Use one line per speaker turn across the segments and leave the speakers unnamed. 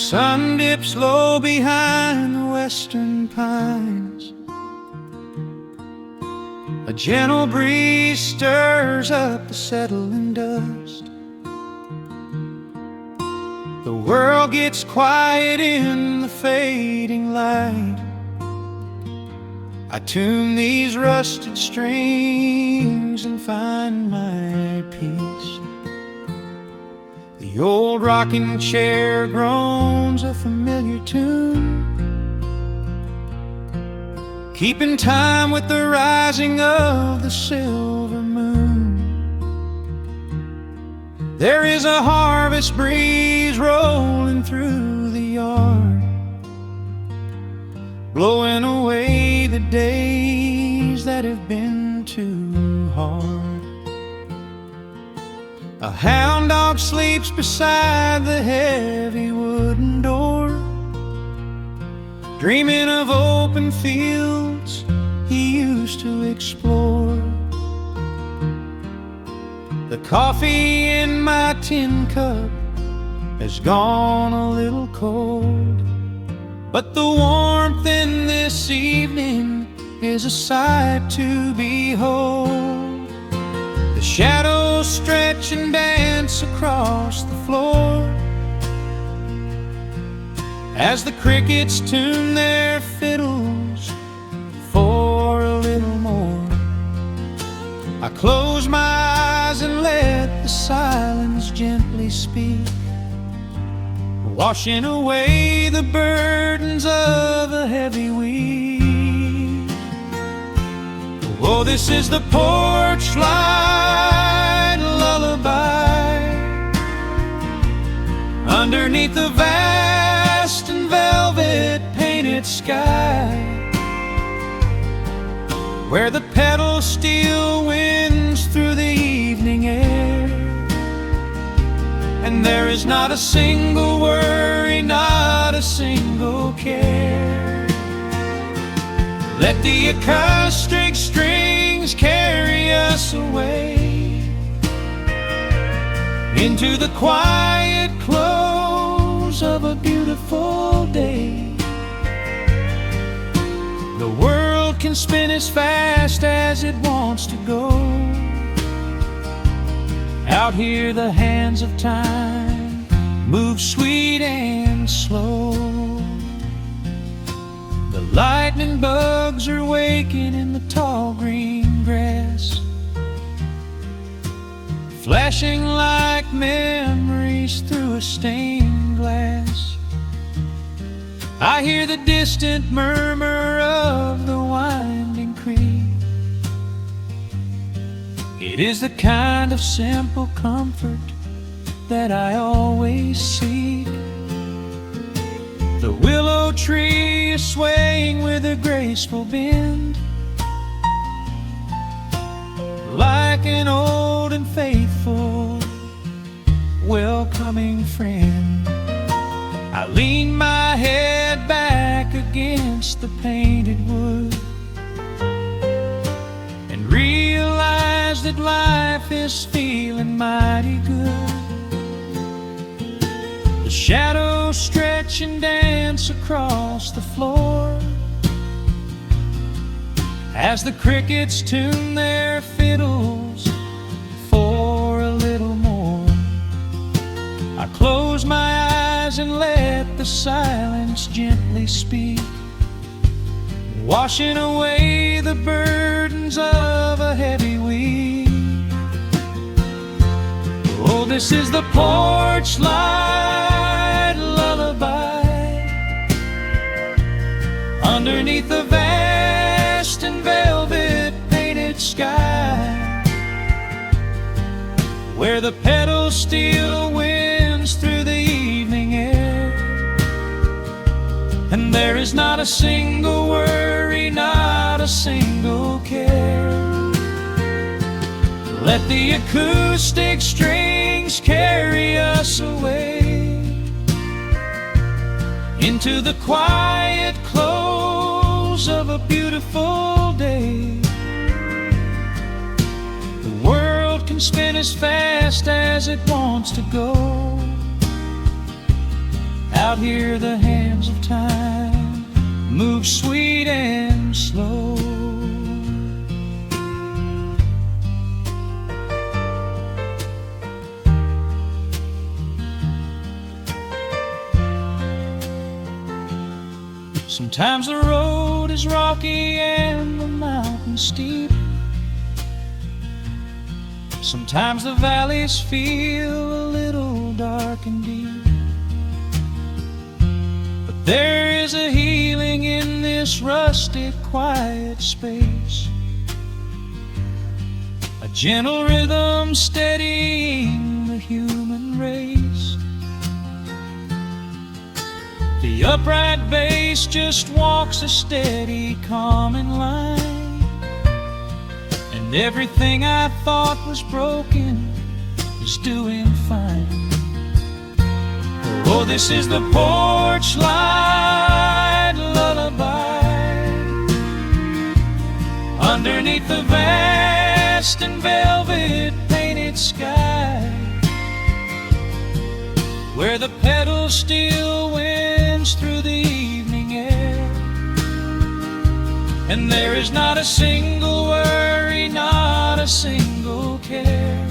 sun dips low behind the western pines. A gentle breeze stirs up the settling dust. The world gets quiet in the fading light. I tune these rusted strings and find my peace. The old rocking chair groans a familiar tune, keeping time with the rising of the silver moon. There is a harvest breeze rolling through the yard, blowing away the days that have been too hard. A hound dog sleeps beside the heavy wooden door, dreaming of open fields he used to explore. The coffee in my tin cup has gone a little cold, but the warmth in this evening is a sight to behold. The shadows stretch and dance across the floor as the crickets tune their fiddles for a little more. I close my eyes and let the silence gently speak, washing away the burdens of a heavy week. Oh, this is the porch light lullaby underneath the vast and velvet painted sky, where the pedal steel winds through the evening air, and there is not a single worry, not a single care. Let the acoustic strings carry us away into the quiet close of a beautiful day. The world can spin as fast as it wants to go. Out here the hands of time move sweet and slow. The lightning bugs are waking in the tall green grass, flashing like memories through a stained glass. I hear the distant murmur of the winding creek. It is the kind of simple comfort that I always seek. The willow tree is swaying with a graceful bend, like an old and faithful welcoming friend. I lean my head back against the painted wood and realize that life is feeling mighty good. The shadows stretch and dance across the floor as the crickets tune their fiddles for a little more. I close my eyes and let the silence gently speak, washing away the burdens of a heavy week. Oh, this is the porch light lullaby underneath the vast and velvet painted sky, where the pedal steel winds through the evening air, and there is not a single worry, not a single care. Let the acoustic strings carry us away into the quiet close of a beautiful day. The world can spin as fast as it wants to go. Out here the hands of time move sweet and slow. Sometimes the road is rocky and the mountain steep. Sometimes the valleys feel a little dark and deep. But there is a healing in this rustic, quiet space, a gentle rhythm steadying the human race. The upright bass just walks a steady, calming line, and everything I thought was broken is doing fine. Oh, this is the porch light lullaby underneath the vast and velvet painted sky, where the pedals still winds through the evening air, and there is not a single worry, not a single care.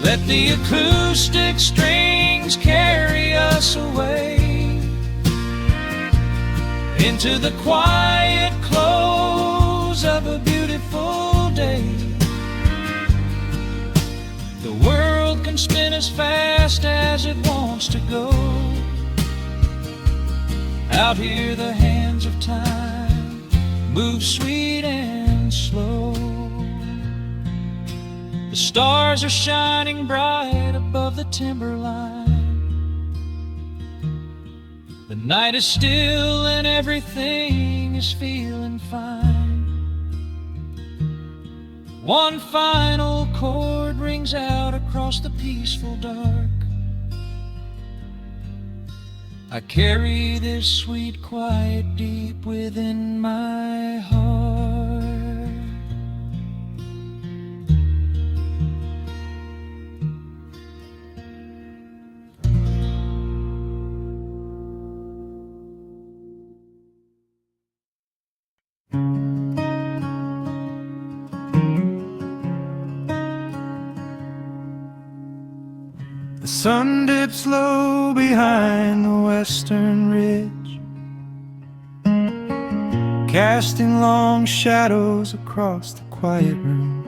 Let the acoustic strings carry us away into the quiet close of a beautiful day. The world can spin as fast as it wants to go. Out here the hands of time move sweet and slow. The stars are shining bright above the timberline. The night is still and everything is feeling fine. One final chord rings out across the peaceful dark. I carry this sweet quiet deep within my heart. The sun dips low behind the western ridge, casting long shadows across the quiet room.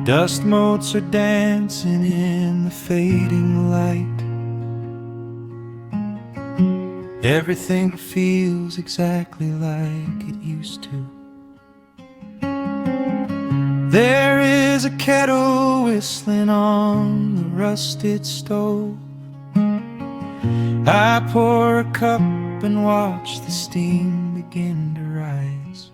Dust motes are dancing in the fading light. Everything feels exactly like it used to. There is a kettle whistling on the rusted stove. I pour a cup and watch the steam begin to rise.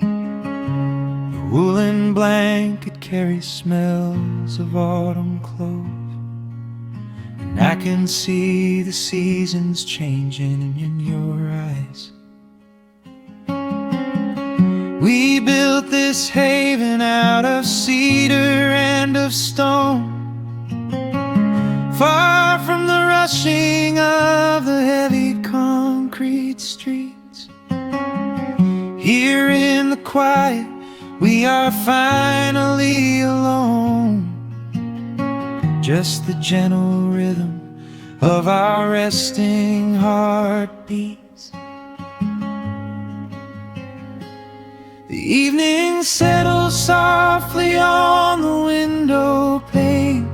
The woolen blanket carries smells of autumn clothes, and I can see the seasons changing in your eyes. We built this haven out of cedar and of stone, far from the rushing of the heavy concrete streets. Here in the quiet, we are finally alone. Just the gentle rhythm of our resting heartbeats. The evening settles softly on the window pane.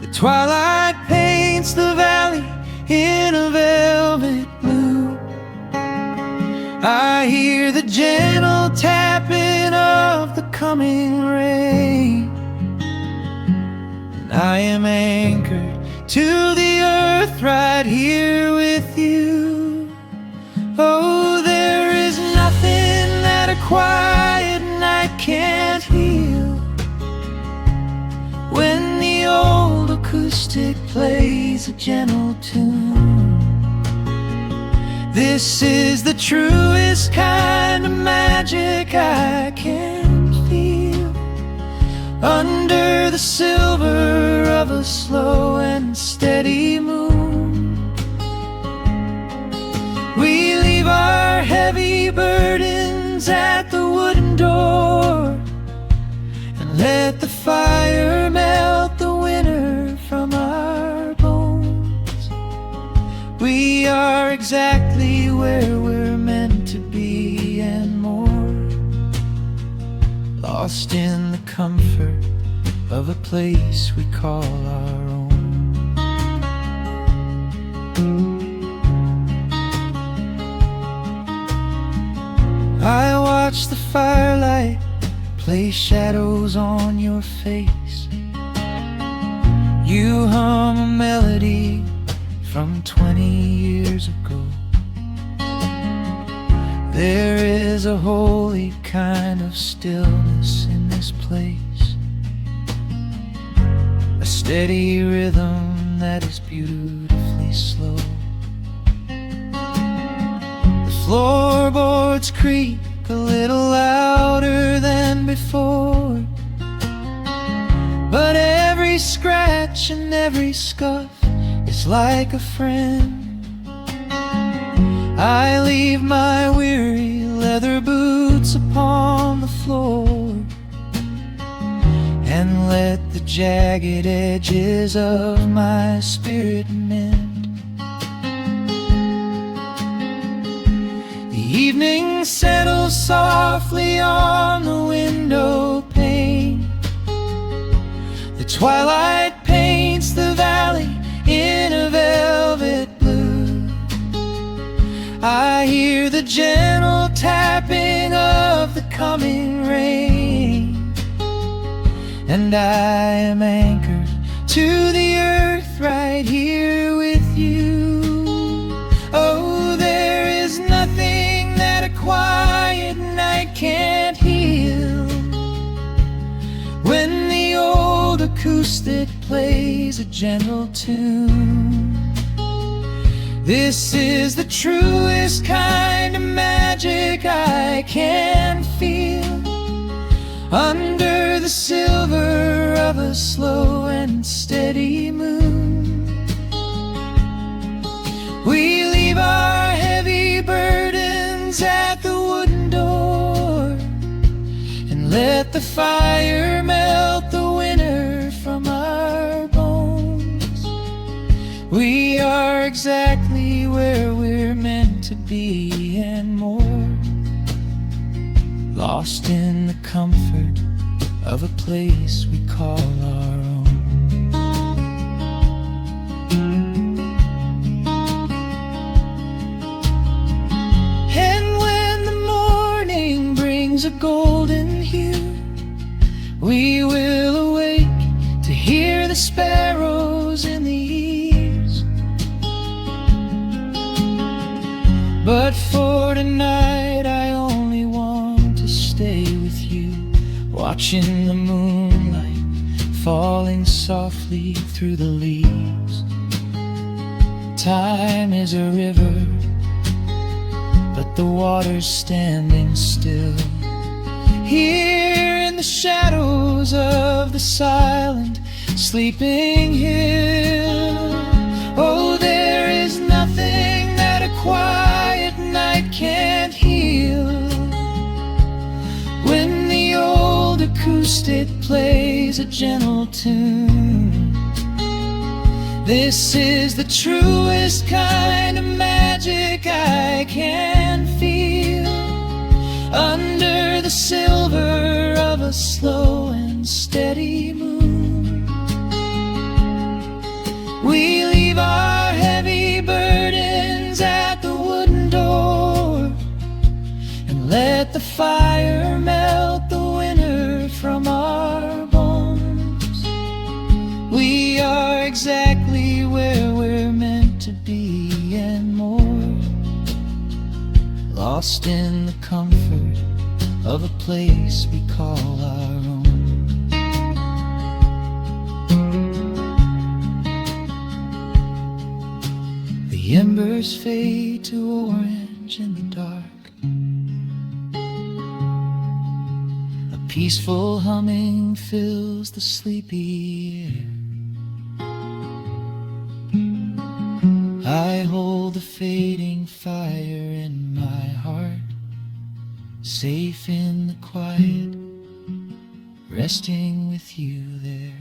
The twilight paints the valley in a velvet blue. I hear the gentle tapping of the coming rain, and I am anchored to the earth right here with you. Oh, there is nothing that a quiet night can't heal, when the old acoustic plays a gentle tune. This is the truest kind of magic I can feel, under the silver of a slow and steady moon. We leave our heavy burdens at the wooden door and let the fire melt the winter from our bones. We are exactly where we're meant to be and more, lost in the comfort of a place we call our own. I watch the firelight play shadows on your face. You hum a melody from 20 years ago. There is a holy kind of stillness in this place, a steady rhythm that is beautifully slow. The floorboards creak a little louder than before, but every scratch and every scuff is like a friend. I leave my weary leather boots upon the floor and let the jagged edges of my spirit mend. The evening settles softly on the window pane. The twilight paints the valley in a velvet blue. I hear the gentle tapping of the coming rain, and I am anchored to the earth right here with you. Oh, there is nothing that a quiet night can't heal. When the old acoustic plays a gentle tune, this is the truest kind of magic I can feel. Under the silver of a slow and steady moon, we leave our heavy burdens at the wooden door and let the fire melt the winter from our bones. We are exactly where we're meant to be and more, lost in the comfort of a place we call our own. And when the morning brings a golden hue, we will awake to hear the sparrows in the eaves. But for tonight I only want to stay with you, watching the moonlight falling softly through the leaves. Time is a river, but the water's standing still. Here in the shadows of the silent sleeping hill. Oh, there is nothing that a quiet night can't heal. When the old acoustic plays a gentle tune, this is the truest kind of magic I can feel. Under the silver of a slow and steady moon, we leave our heavy burdens at the wooden door and let the fire melt the winter from our bones. We are exactly where we're meant to be and more, lost in the comfort of a place we call our own. The embers fade to orange in the dark. A peaceful humming fills the sleepy air. I hold the fading fire in my heart, safe in the quiet, resting with you there.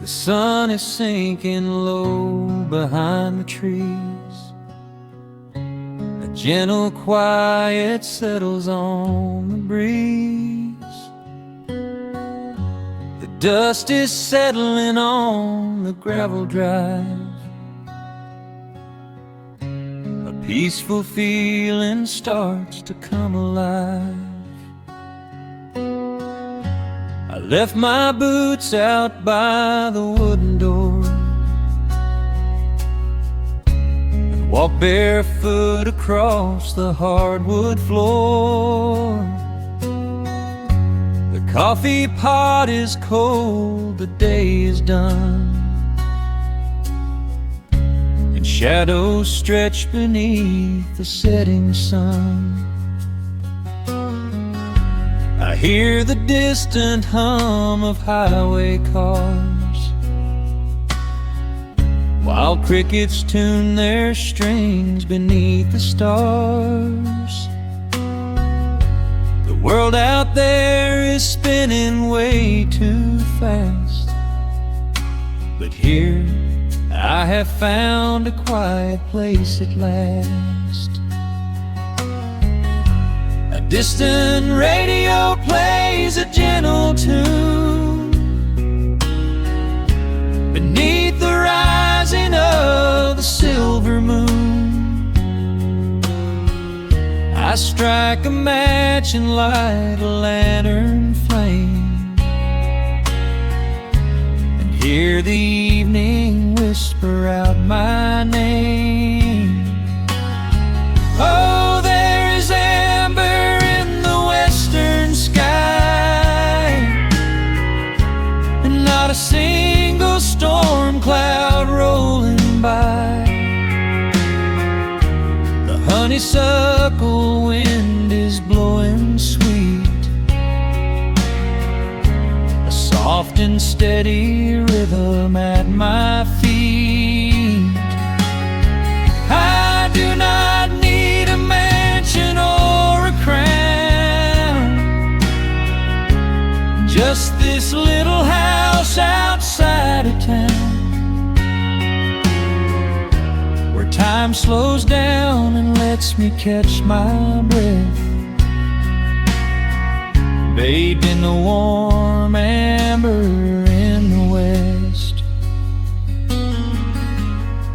The sun is sinking low behind the trees. A gentle quiet settles on the breeze. The dust is settling on the gravel drive. A peaceful feeling starts to come alive. I left my boots out by the wooden door and walked barefoot across the hardwood floor. The coffee pot is cold, the day is done, and shadows stretch beneath the setting sun. I hear the distant hum of highway cars, while crickets tune their strings beneath the stars. The world out there is spinning way too fast, but here I have found a quiet place at last. A distant radio plays a gentle tune beneath the rising of the silver moon. I strike a match and light a lantern flame, and hear the evening whisper out my name. Oh, there is amber in the western sky, and not a single storm cloud rolling by. The honeysuckle wind is blowing sweet, a soft and steady rhythm at my feet. I do not need a mansion or a crown, just this little house outside of town, where time slows down and lets me catch my breath, bathed in the warm amber in the west.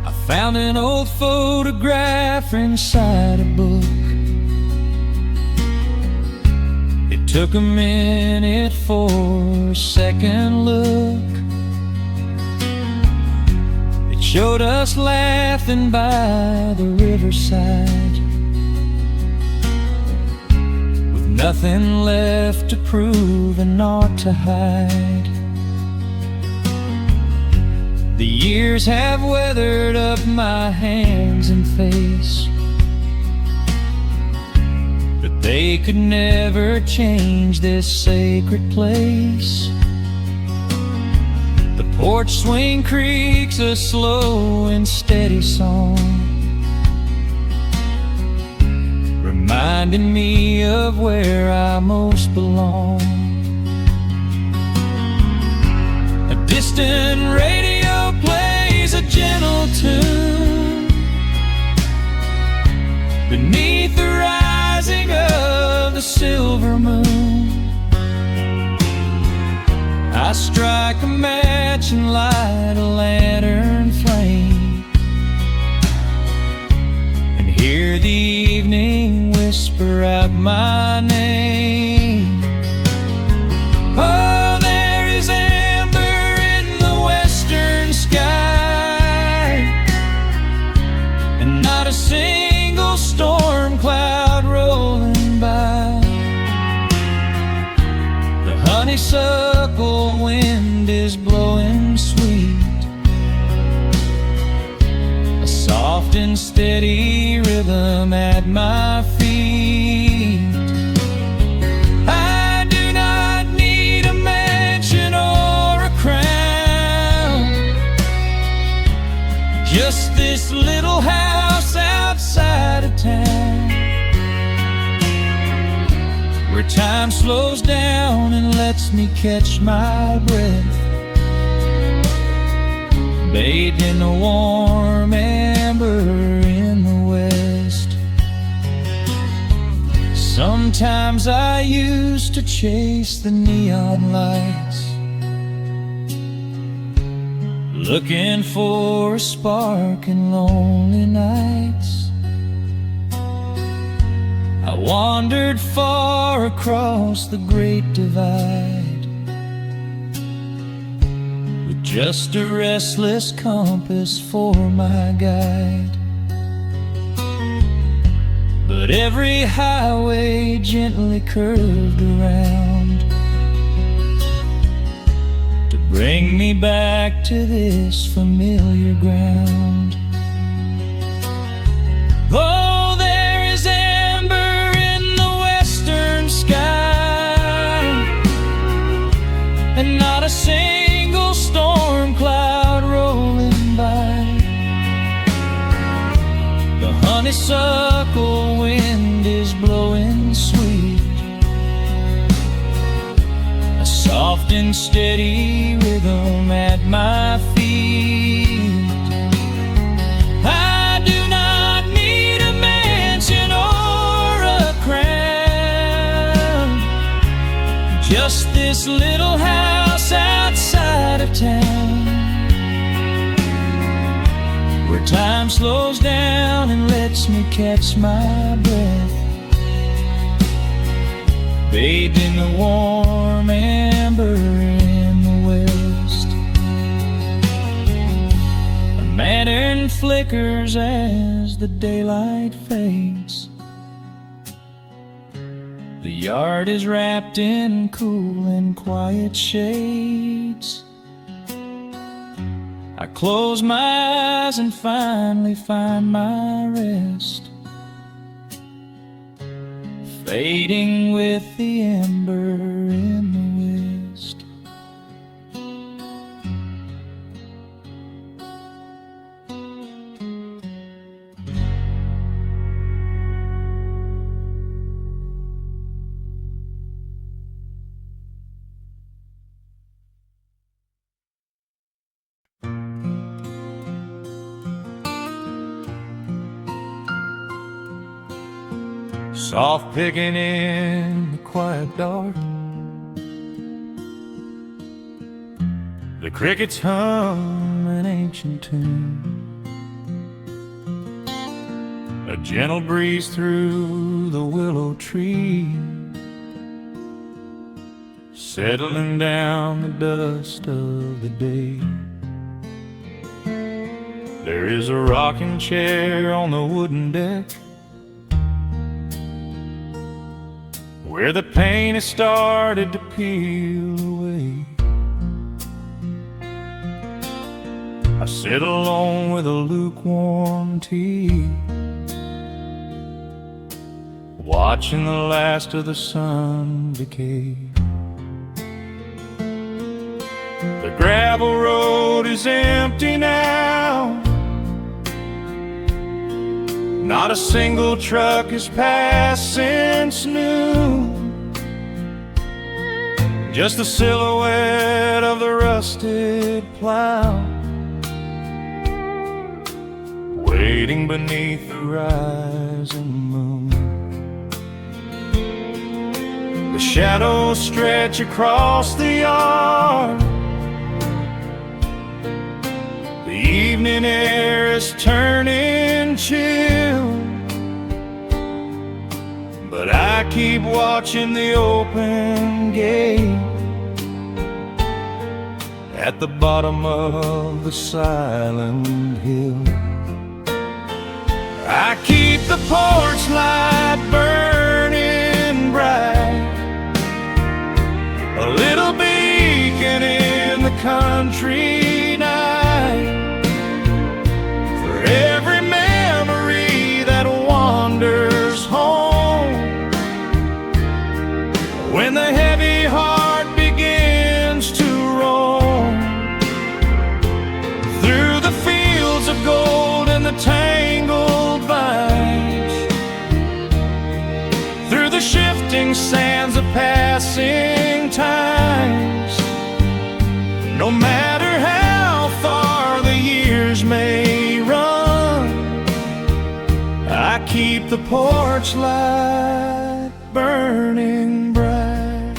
I found an old photograph inside a book. It took a minute for a second look. It showed us laughing by the riverside, with nothing left to prove and naught to hide. The years have weathered up my hands and face, but they could never change this sacred place. The porch swing creaks a slow and steady song, reminding me of where I most belong. A distant radio plays a gentle tune beneath the rising of the silver moon. I strike a match and light a lantern flame, and hear the evening whisper out my name. Oh, there is amber in the western sky, honeysuckle wind is blowing sweet, a soft and steady rhythm at my feet. I do not need a mansion or a crown, just this little house outside of town, where time slows down and lets me catch my breath, bathed in the warm amber in the west. Sometimes I used to chase the neon lights, looking for a spark in lonely nights. I wandered far across the great divide, with just a restless compass for my guide. But every highway gently curved around to bring me back to this familiar ground. Oh, there is amber in the western sky, and not a single storm cloud rolling by. The honeysuckle wind is blowing sweet, a soft and steady rhythm at my feet. I do not need a mansion or a crown, just this little house outside of town, where time slows down and lets me catch my breath, bathed in the warm amber in the west. A lantern flickers as the daylight fades. The yard is wrapped in cool and quiet shades. I close my eyes and finally find my rest, fading with the ember in the west. Soft picking in the quiet dark, the crickets hum an ancient tune, a gentle breeze through the willow tree, settling down the dust of the day. There is a rocking chair on the wooden deck, where the paint has started to peel away. I sit alone with a lukewarm tea, watching the last of the sun decay. The gravel road is empty now, not a single truck has passed since noon, just the silhouette of the rusted plow, waiting beneath the rising moon. The shadows stretch across the yard, the evening air is turning chill, but I keep watching the open gate at the bottom of the silent hill. I keep the porch light burning bright, a little the shifting sands of passing times. No matter how far the years may run, I keep the porch light burning bright.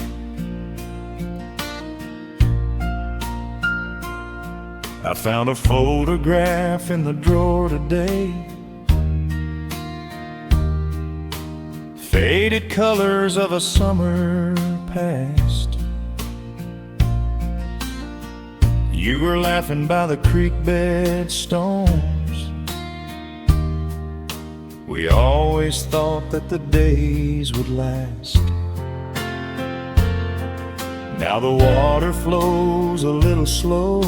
I found a photograph in the drawer today, faded colors of a summer past. You were laughing by the creek bed stones. We always thought that the days would last. Now the water flows a little slow,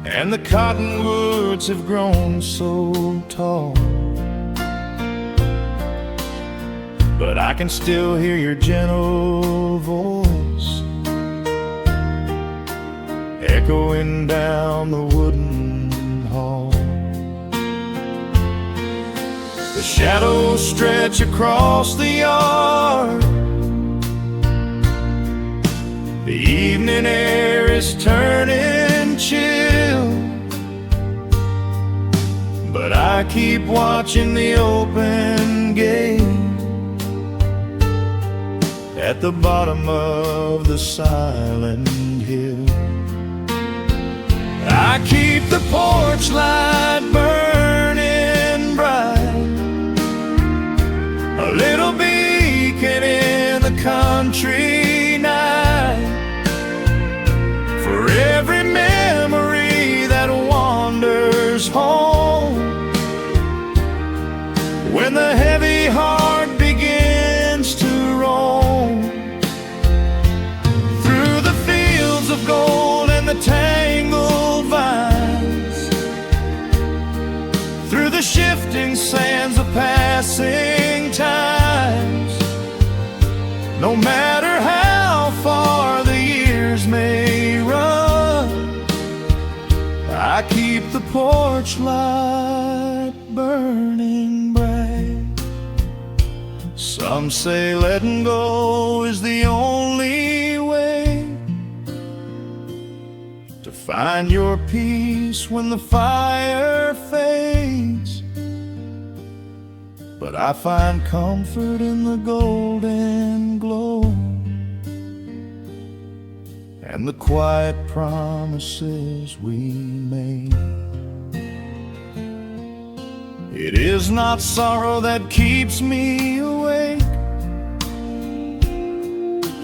and the cottonwoods have grown so tall. But I can still hear your gentle voice echoing down the wooden hall. The shadows stretch across the yard. The evening air is turning chill, but I keep watching the open gate at the bottom of the silent hill. I keep the porch light burning bright, a little beacon in the country night, for every memory that wanders home. When the heavy heart begins to roam through the fields of gold and the tangled vines, through the shifting sands of passing times, no matter how far the years may run, I keep the porch light burning bright. Some say letting go is the only way to find your peace when the fire fades, but I find comfort in the golden glow and the quiet promises we made. It is not sorrow that keeps me awake,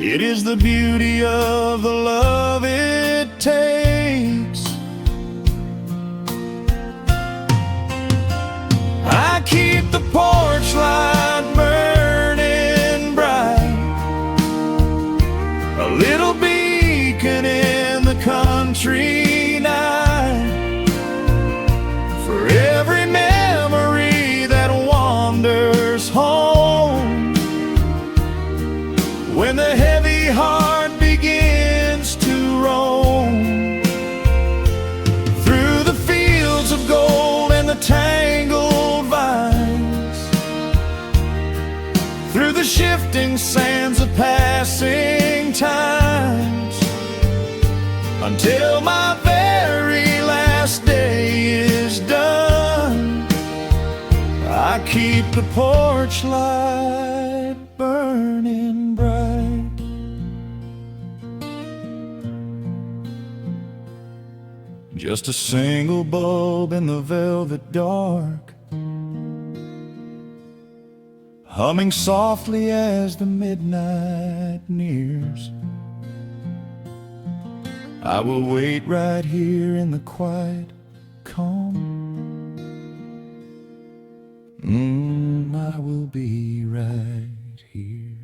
it is the beauty of the love it takes. I keep the porch light burning bright, a little beacon in the country night, for every memory that wanders home. When the heavy heart begins to roam through the fields of gold and the tangled vines, through the shifting sands of passing times, until my very last day is done, I keep the porch light burning bright. Just a single bulb in the velvet dark, humming softly as the midnight nears. I will wait right here in the quiet calm. I will be right here.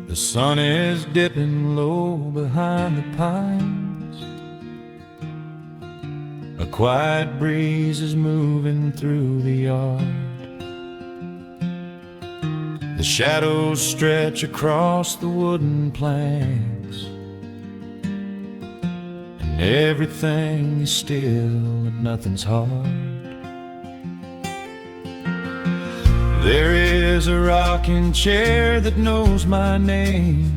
The sun is dipping low behind the pines. A quiet breeze is moving through the yard. The shadows stretch across the wooden planks, and everything is still and nothing's hard. There is a rocking chair that knows my name.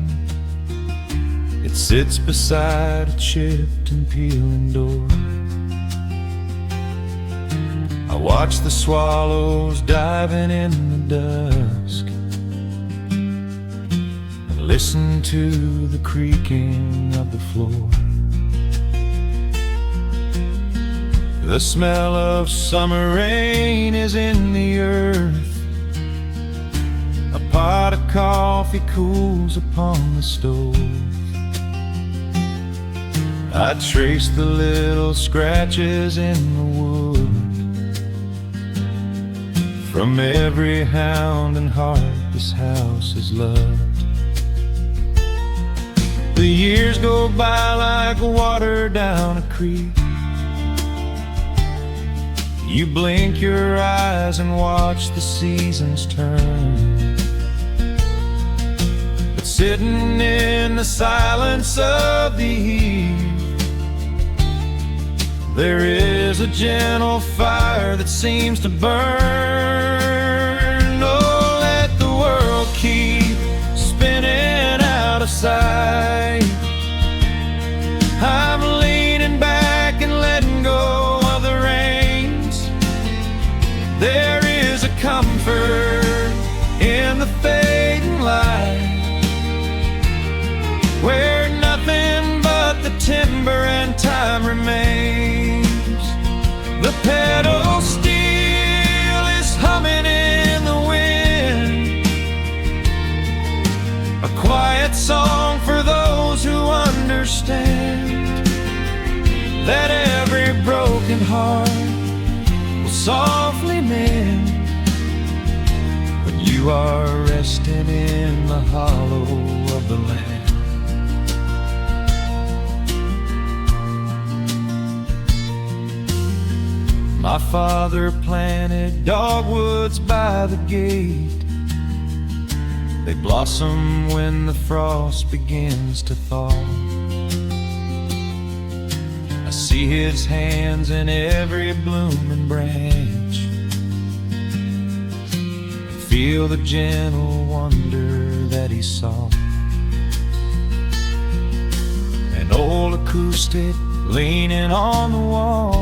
It sits beside a chipped and peeling door. I watch the swallows diving in the dusk, and listen to the creaking of the floor. The smell of summer rain is in the earth. A pot of coffee cools upon the stove. I trace the little scratches in the wood from every hound and heart this house has loved. The years go by like water down a creek. You blink your eyes and watch the seasons turn. But sitting in the silence of the eve, there is a gentle fire that seems to burn. Oh, let the world keep spinning out of sight. I'm leaning back and letting go of the reins. There is a comfort in the fading light, where nothing but the timber and time remains. The pedal steel is humming in the wind, a quiet song for those who understand that every broken heart will softly mend when you are resting in the hollow of the land. My father planted dogwoods by the gate. They blossom when the frost begins to thaw. I see his hands in every blooming branch, and feel the gentle wonder that he saw. An old acoustic leaning on the wall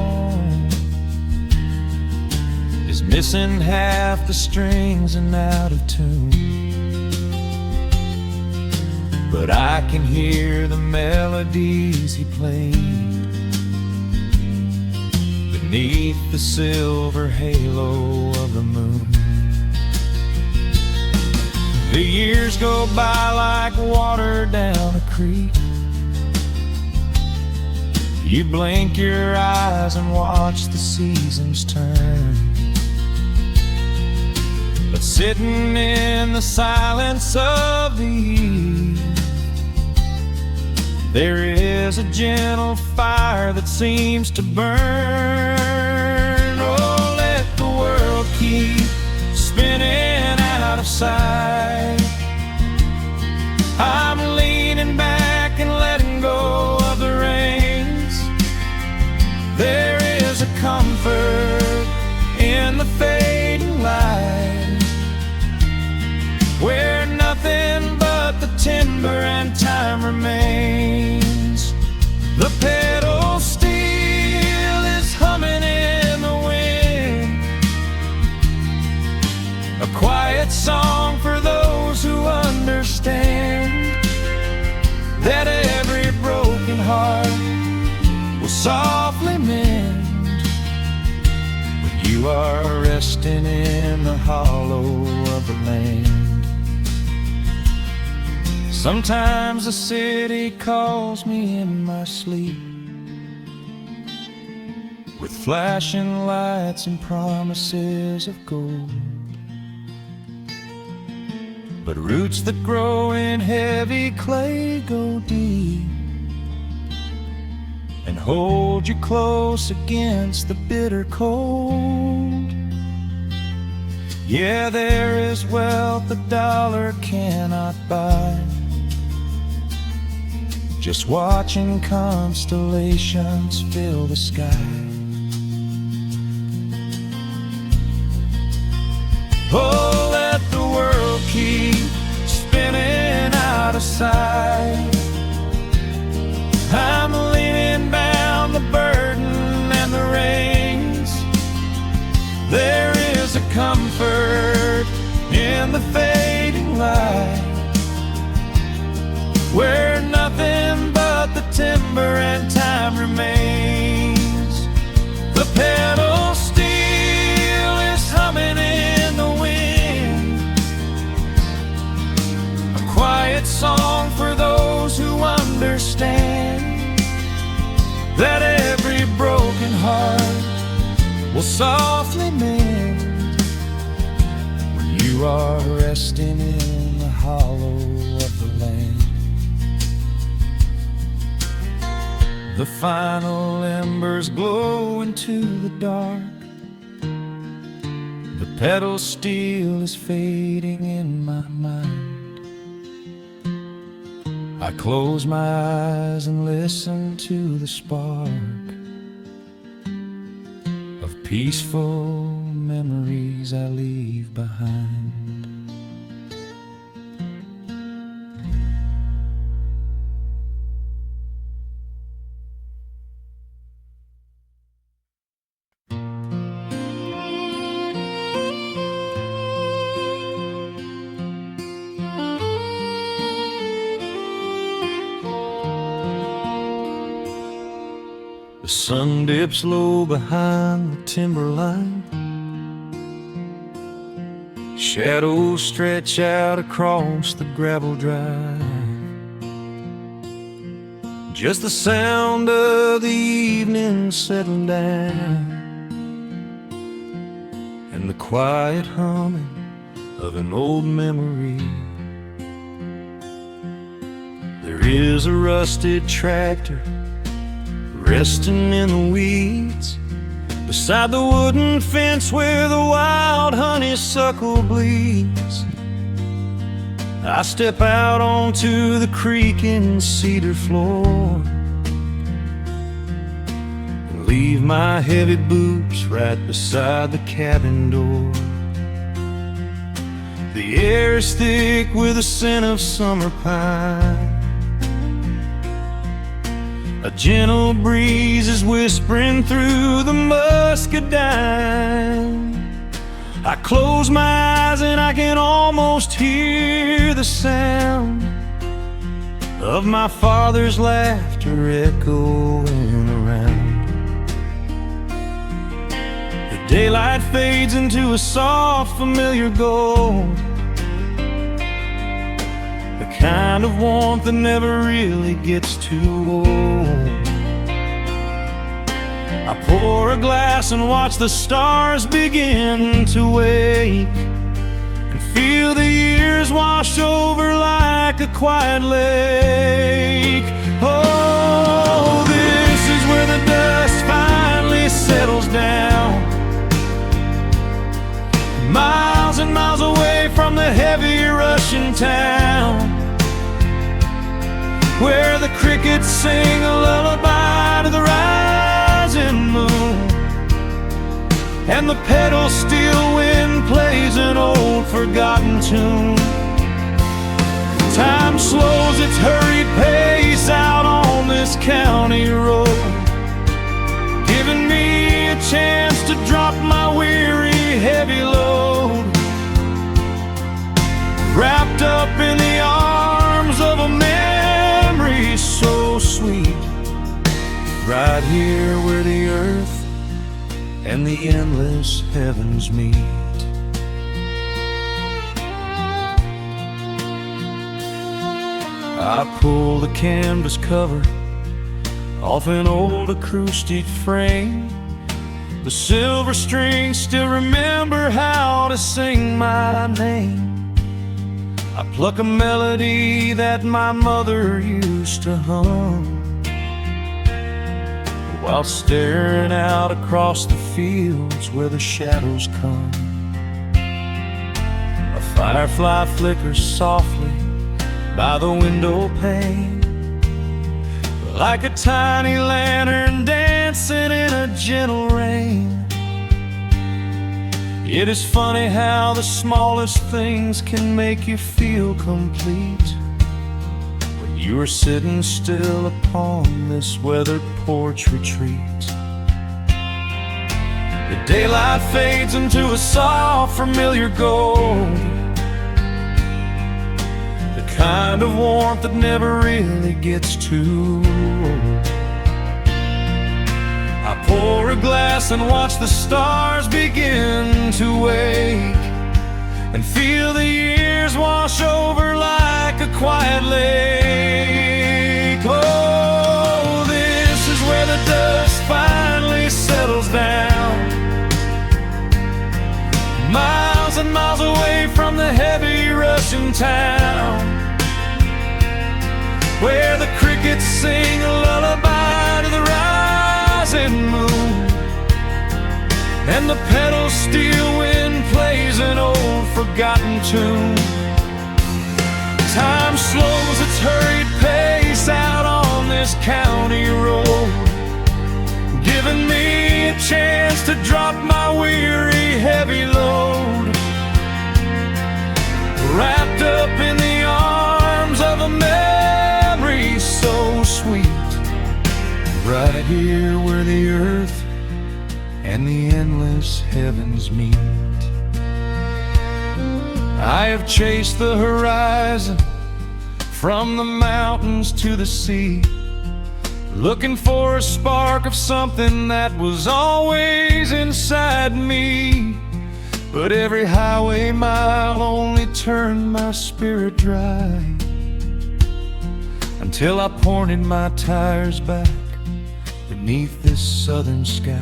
is missing half the strings and out of tune, but I can hear the melodies he played beneath the silver halo of the moon. The years go by like water down a creek. You blink your eyes and watch the seasons turn. But sitting in the silence of the eve, there is a gentle fire that seems to burn. Oh, let the world keep spinning out of sight. I'm leaning back and letting go of the reins. There is a comfort in the fading light, where nothing but the timber and time remains. The pedal steel is humming in the wind, a quiet song for those who understand that every broken heart will softly mend when you are resting in the hollow of the land. Sometimes the city calls me in my sleep, with flashing lights and promises of gold. But roots that grow in heavy clay go deep, and hold you close against the bitter cold. Yeah, there is wealth a dollar cannot buy, just watching constellations fill the sky. Oh, let the world keep spinning out of sight. I'm leaning down the burden and the reins. There is a comfort in the fading light, where nothing but the timber and time remains. The pedal steel is humming in the wind, a quiet song for those who understand that every broken heart will softly mend when you are resting in the hollow of the land. The final embers glow into the dark. The pedal steel is fading in my mind. I close my eyes and listen to the spark of peaceful memories I leave behind. The sun dips low behind the timberline. Shadows stretch out across the gravel drive. Just the sound of the evening settling down, and the quiet humming of an old memory. There is a rusted tractor resting in the weeds beside the wooden fence where the wild honeysuckle bleeds. I step out onto the creaking cedar floor and leave my heavy boots right beside the cabin door. The air is thick with the scent of summer pine. A gentle breeze is whispering through the muscadine. I close my eyes and I can almost hear the sound of my father's laughter echoing around. The daylight fades into a soft, familiar gold, the kind of warmth that never really gets too old. I pour a glass and watch the stars begin to wake, and feel the years wash over like a quiet lake. Oh, this is where the dust finally settles down, miles and miles away from the heavy Russian town, where the crickets sing a lullaby to the rising moon, and the pedal steel wind plays an old forgotten tune. Time slows its hurried pace out on this county road, giving me a chance to drop my weary heavy load, wrapped up in the arms of a memory so sweet, right here where the earth and the endless heavens meet. I pull the canvas cover off an old acoustic frame. The silver strings still remember how to sing my name. I pluck a melody that my mother used to hum, while staring out across the fields where the shadows come. A firefly flickers softly by the window pane, like a tiny lantern dancing in a gentle rain. It is funny how the smallest things can make you feel complete when you are sitting still upon this weathered porch retreat. The daylight fades into a soft, familiar gold, the kind of warmth that never really gets too old. I pour a glass and watch the stars begin to wake, and feel the years wash over like a quiet lake. Oh, this is where the dust finally settles down, miles and miles away from the heavy rushing town, where the crickets sing a lullaby to the rising moon, and the pedal steel wind plays an old forgotten tune. Time slows its hurried pace out on this county road, giving me a chance to drop my weary heavy load, wrapped up in the arms of a memory so sweet, right here where the earth and the endless heavens meet. I have chased the horizon from the mountains to the sea, looking for a spark of something that was always inside me. But every highway mile only turned my spirit dry, until I pointed my tires back beneath this southern sky.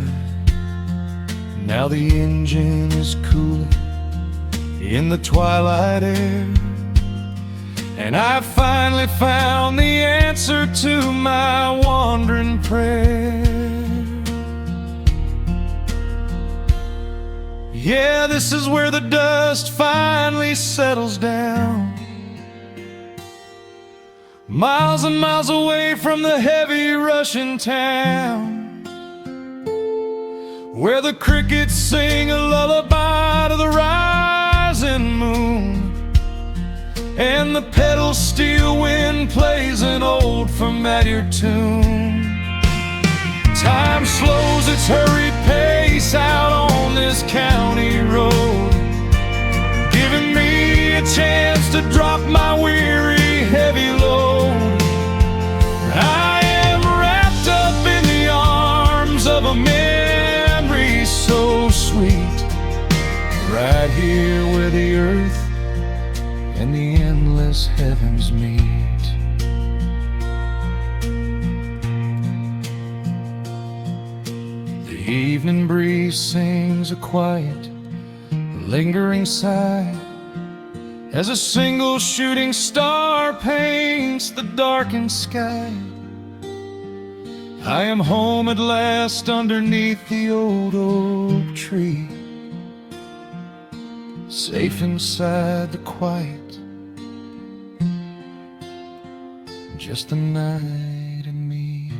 Now the engine is cooling in the twilight air, and I've finally found the answer to my wandering prayer. Yeah, this is where the dust finally settles down, miles and miles away from the heavy rushing town, where the crickets sing a lullaby to the rising moon, and the pedal steel wind plays an old familiar tune. Time slows its hurried pace out on this county road, giving me a chance to drop my weary heavy load. I am wrapped up in the arms of a memory so sweet, right here where the earth and the endless heavens meet. The evening breeze sings a quiet, lingering sigh, as a single shooting star paints the darkened sky. I am home at last underneath the old oak tree, safe inside the quiet, just the night and me.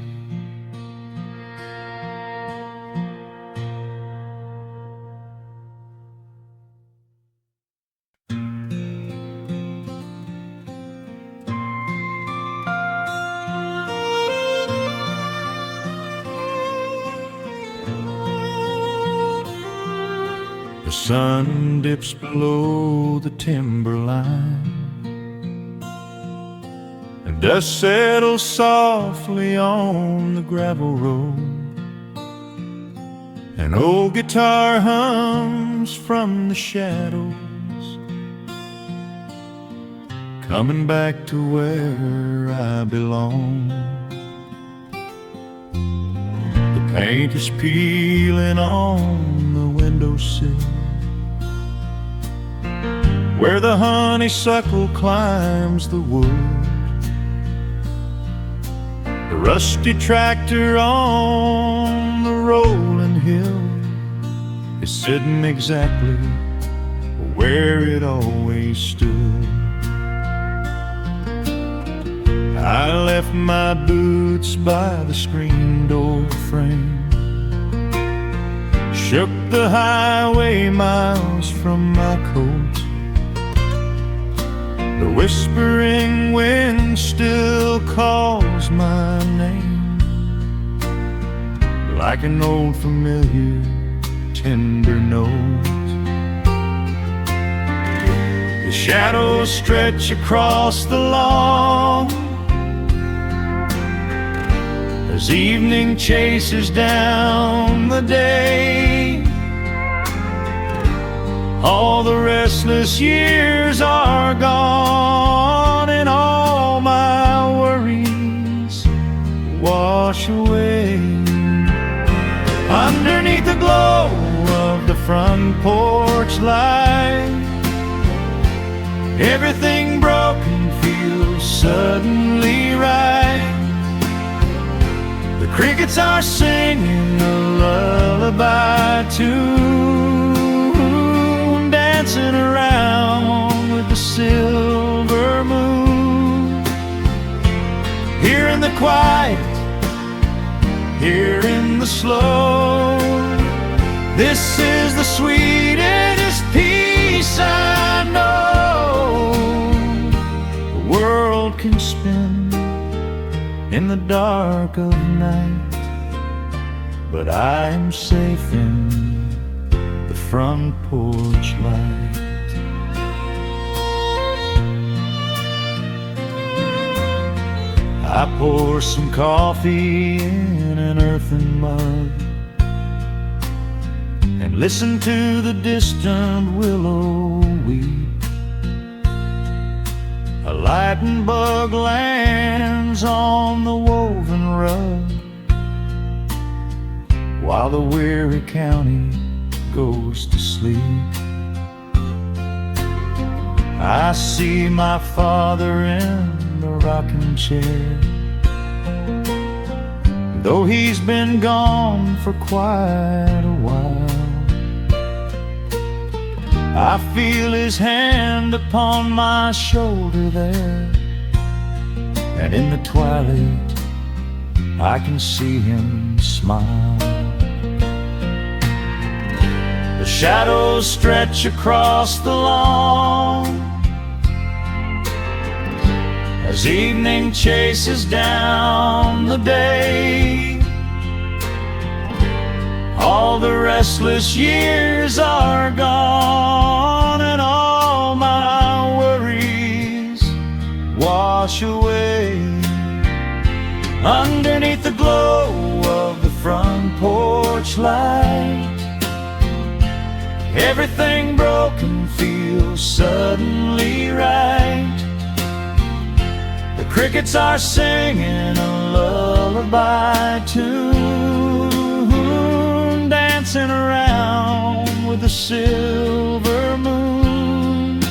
The sun dips below the timberline, and dust settles softly on the gravel road. An old guitar hums from the shadows, coming back to where I belong. The paint is peeling on the windowsill, where the honeysuckle climbs the wood. The rusty tractor on the rolling hill is sitting exactly where it always stood. I left my boots by the screen door frame, shook the highway miles from my coat. The whispering wind still calls my name, like an old familiar tender note. The shadows stretch across the lawn as evening chases down the day. All the restless years are gone, and all my worries wash away. Underneath the glow of the front porch light, everything broken feels suddenly right. The crickets are singing a lullaby tune, dancing around with the silver moon. Here in the quiet, here in the slow, this is the sweetest peace I know. The world can spin in the dark of night, but I am safe in the front porch light. I pour some coffee in an earthen mug and listen to the distant willow weep. A lightning bug lands on the woven rug while the weary county goes to sleep. I see my father in the rocking chair, though he's been gone for quite a while. I feel his hand upon my shoulder there, and in the twilight I can see him smile. The shadows stretch across the lawn as evening chases down the day. All the restless years are gone, and all my worries wash away. Underneath the glow of the front porch light, everything broken feels suddenly right. The crickets are singing a lullaby tune, dancing around with the silver moon.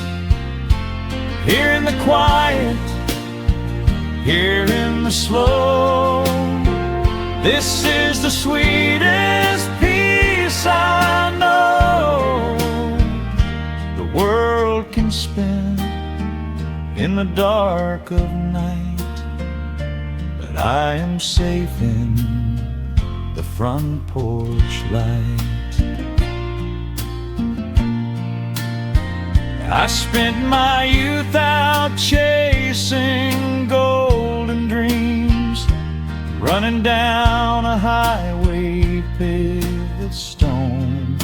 Here in the quiet, here in the slow, this is the sweetest peace I know. The world can spin in the dark of night, but I am safe in the front porch light. I spent my youth out chasing golden dreams, running down a highway paved with stone.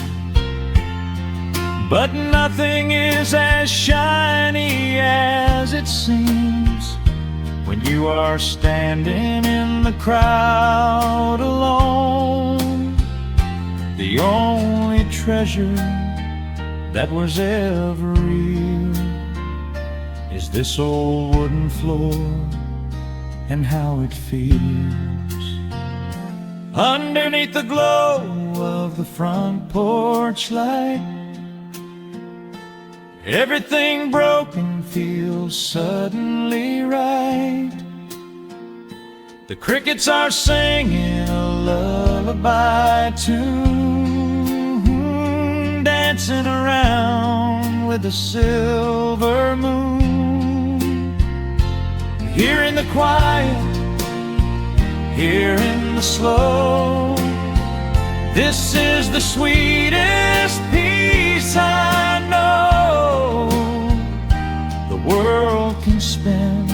But nothing is as shiny as it seems when you are standing in the crowd alone. The only treasure that was ever real is this old wooden floor and how it feels. Underneath the glow of the front porch light, everything broken feels suddenly right. The crickets are singing a lullaby tune, dancing around with the silver moon. Here in the quiet, here in the slow, this is the sweetest peace I know the world can spend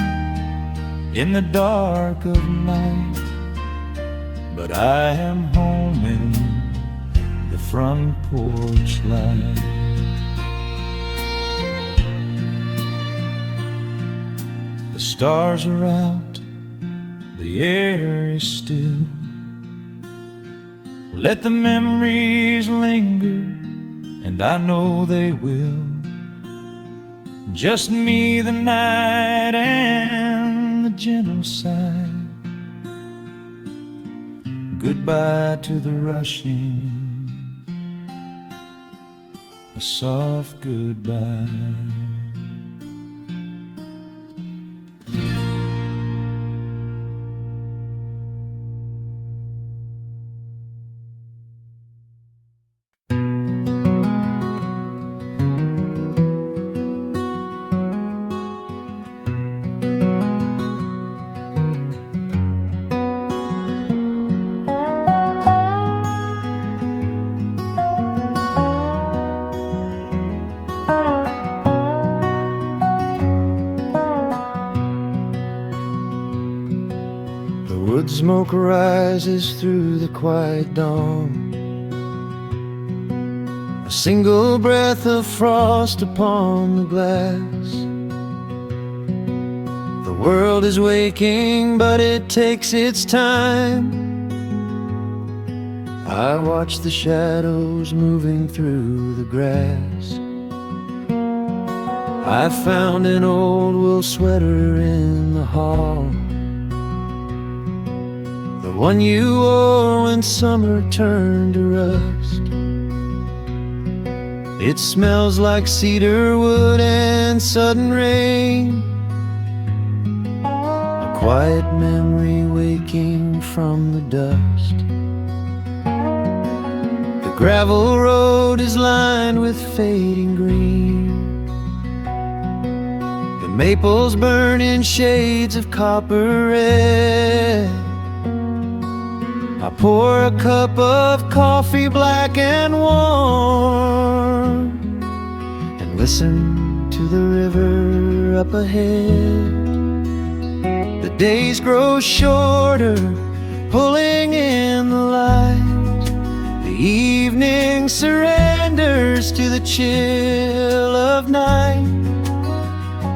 in the dark of night. But I am home in the front porch light. The stars are out, the air is still. Let the memories linger, and I know they will. Just me, the night, and the gentle sigh. Goodbye to the rushing, a soft goodbye. Wood smoke rises through the quiet dawn, a single breath of frost upon the glass. The world is waking, but it takes its time. I watch the shadows moving through the grass. I found an old wool sweater in the hall, the one you wore when summer turned to rust. It smells like cedar wood and sudden rain, a quiet memory waking from the dust. The gravel road is lined with fading green, the maples burn in shades of copper red. I pour a cup of coffee black and warm, and listen to the river up ahead. The days grow shorter, pulling in the light. The evening surrenders to the chill of night.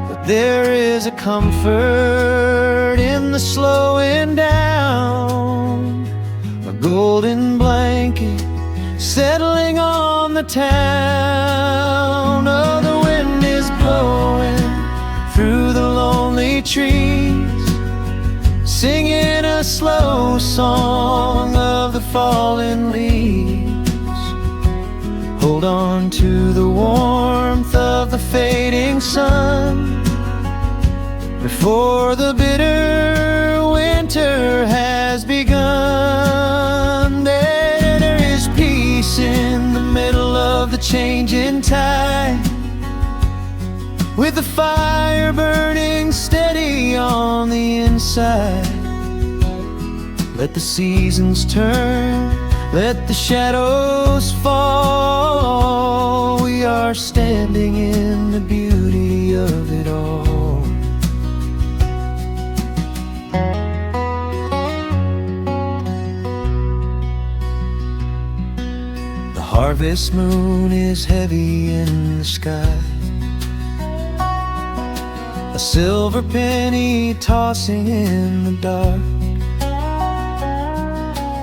But there is a comfort in the slowing down, a golden blanket settling on the town. Oh, the wind is blowing through the lonely trees, singing a slow song of the fallen leaves. Hold on to the warmth of the fading sun before the bitter winter has begun. There is peace in the middle of the changing tide, with the fire burning steady on the inside. Let the seasons turn, let the shadows fall. We are standing in the beauty of it all. The harvest moon is heavy in the sky, a silver penny tossing in the dark.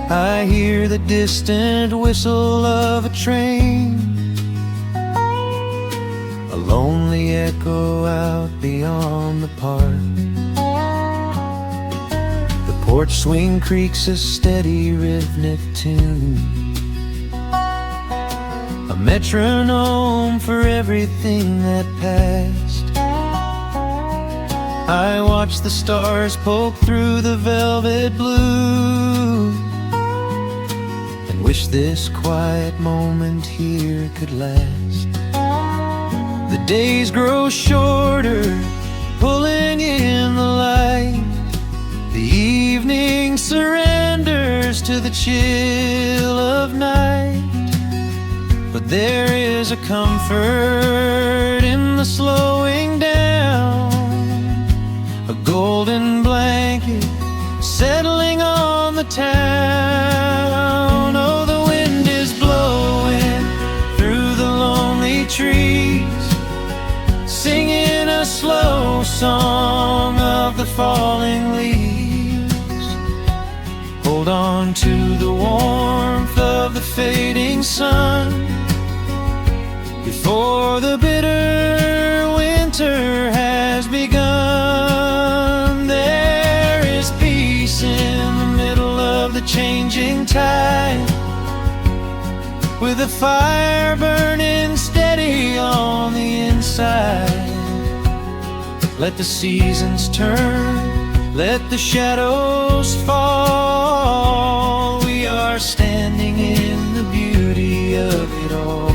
I hear the distant whistle of a train, a lonely echo out beyond the park. The porch swing creaks a steady rhythmic tune, a metronome for everything that passed. I watch the stars poke through the velvet blue and wish this quiet moment here could last. The days grow shorter, pulling in the light. The evening surrenders to the chill of night. But there is a comfort in the slowing down, a golden blanket settling on the town. Oh, the wind is blowing through the lonely trees, singing a slow song of the falling leaves. Hold on to the warmth of the fading sun before the bitter winter has begun. There is peace in the middle of the changing tide, with a fire burning steady on the inside. Let the seasons turn, let the shadows fall. We are standing in the beauty of it all.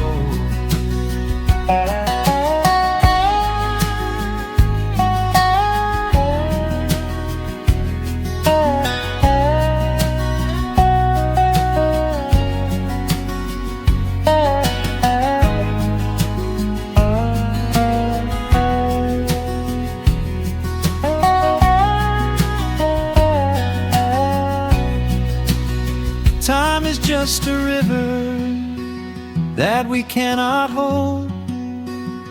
Time is just a river that we cannot hold,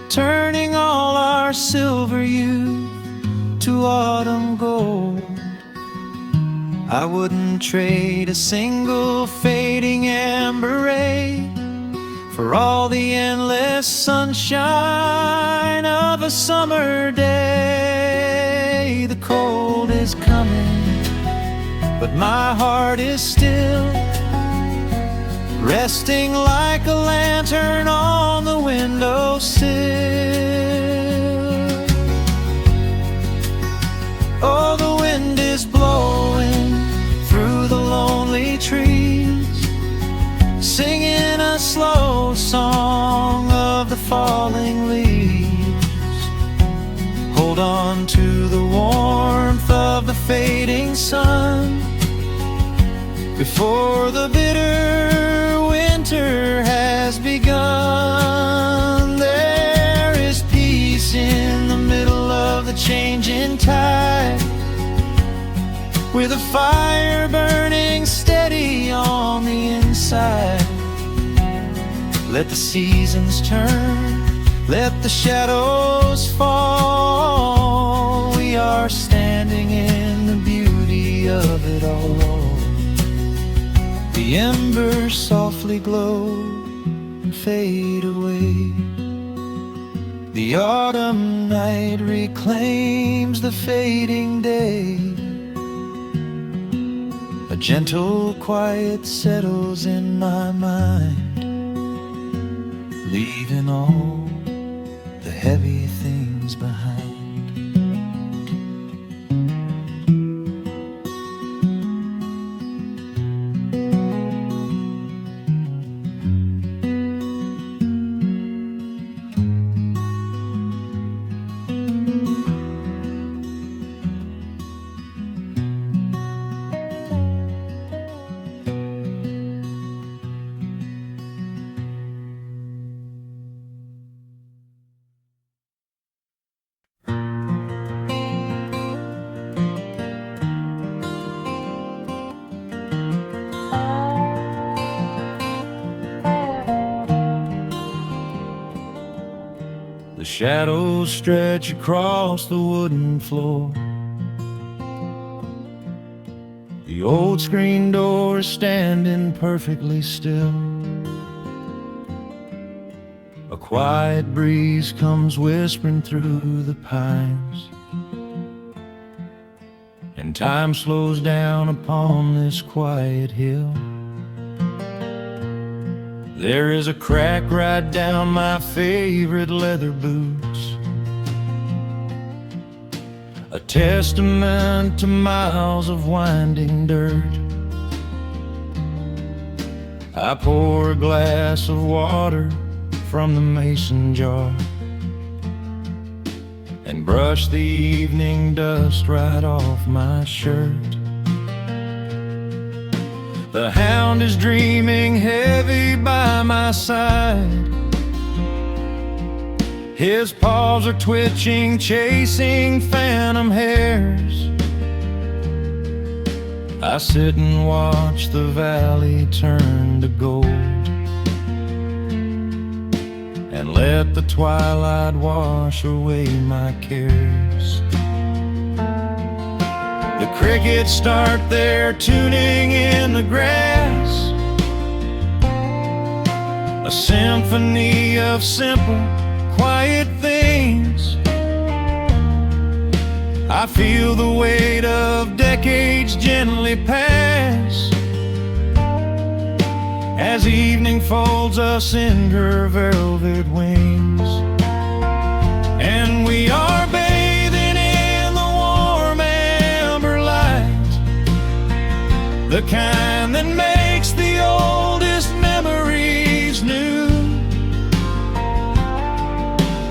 turning all our silver youth to autumn gold. I wouldn't trade a single fading amber ray for all the endless sunshine of a summer day. The cold is coming, but my heart is still, resting like a lantern on the windowsill. Oh, the wind is blowing through the lonely trees, singing a slow song of the falling leaves. Hold on to the warmth of the fading sun before the bitter winter has begun. There is peace in the middle of the changing tide, with a fire burning steady on the inside. Let the seasons turn, let the shadows fall. We are standing in the beauty of it all. The embers softly glow and fade away. The autumn night reclaims the fading day. A gentle quiet settles in my mind, leaving all the heavy things behind. The shadows stretch across the wooden floor. The old screen door is standing perfectly still. A quiet breeze comes whispering through the pines, and time slows down upon this quiet hill. There is a crack right down my favorite leather boots. a testament to miles of winding dirt. I pour a glass of water from the mason jar and brush the evening dust right off my shirt. The hound is dreaming heavy by my side. His paws are twitching, chasing phantom hares. I sit and watch the valley turn to gold and let the twilight wash away my cares. The crickets start their tuning in the grass, a symphony of simple, quiet things. I feel the weight of decades gently pass as evening folds us in her velvet wings. And we are bathing in the warm amber light, the kind that makes the oldest memories new.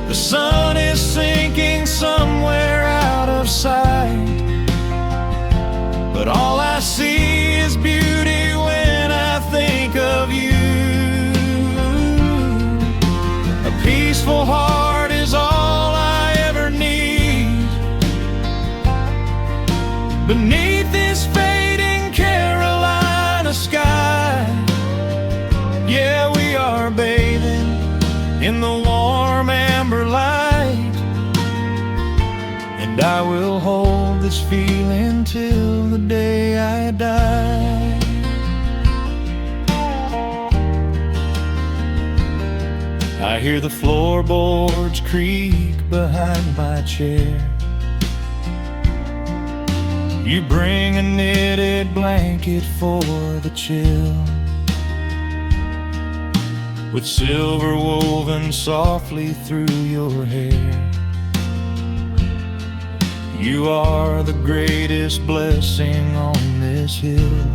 The sun is sinking somewhere out of sight, but all I see is beauty when I think of you. A peaceful heart is all I ever need beneath this fading Carolina sky. Yeah, we are bathing in the warm amber light, and I will hold this feeling till the day I die. I hear the floorboards creak behind my chair. You bring a knitted blanket for the chill, with silver woven softly through your hair. You are the greatest blessing on this hill.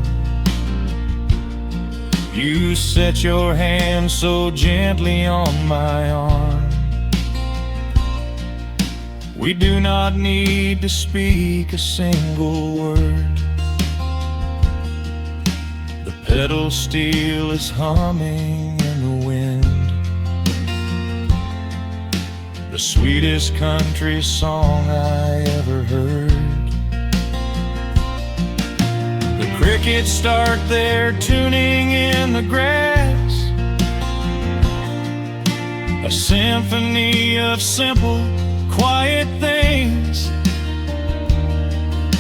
You set your hand so gently on my arm. We do not need to speak a single word. The pedal steel is humming in the wind, the sweetest country song I ever heard. The crickets start their tuning in the grass, a symphony of simple, quiet things.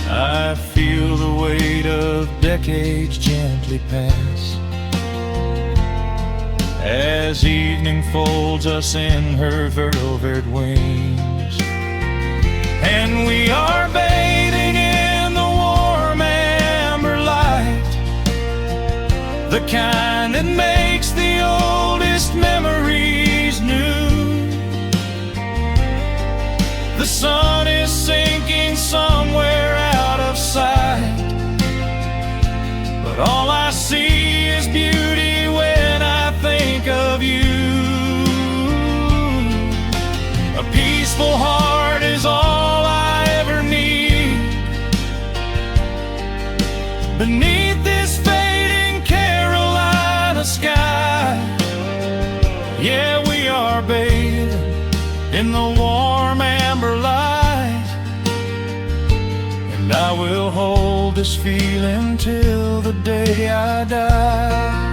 I feel the weight of decades gently pass as evening folds us in her velvet wings. And we are bathing in the warm amber light, the kind that makes the oldest memories new. The sun is sinking somewhere out of sight, but all I see is beauty when I think of you. A peaceful heart is all I ever need beneath this fading Carolina sky. Yeah, we are bathing in the warm amber light, and I will hold this feeling till the day I die.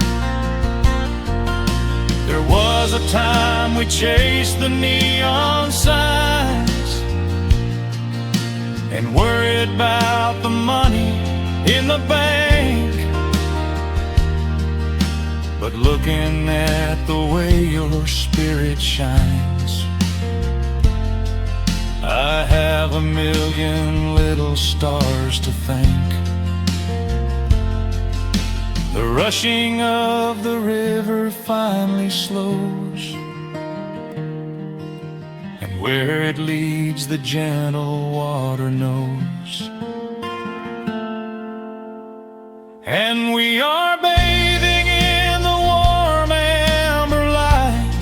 There was a time we chased the neon signs and worried about the money in the bank, but looking at the way your spirit shines, I have a million little stars to thank. The rushing of the river finally slows, and where it leads the gentle water knows. And we are bathing in the warm amber light,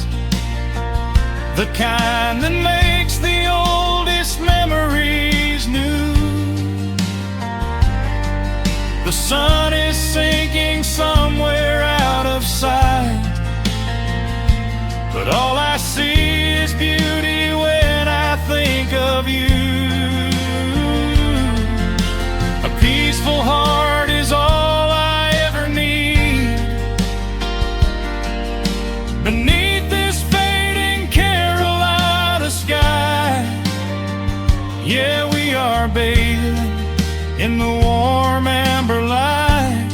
the kind that makes the oldest memories new. The sun is sinking somewhere out of sight, but all I see is beauty when I think of you. A peaceful heart is all I ever need. Beneath this fading Carolina sky, yeah, we are bathing in the warm amber light.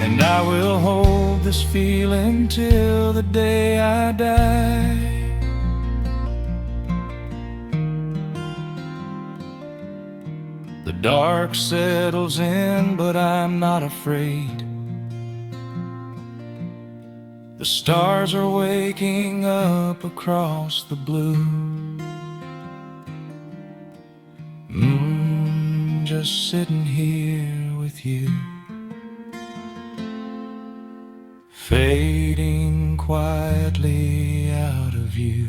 And I will hold this feeling till the day I die. The dark settles in, but I'm not afraid. The stars are waking up across the blue. Just sitting here with you, fading quietly out of view.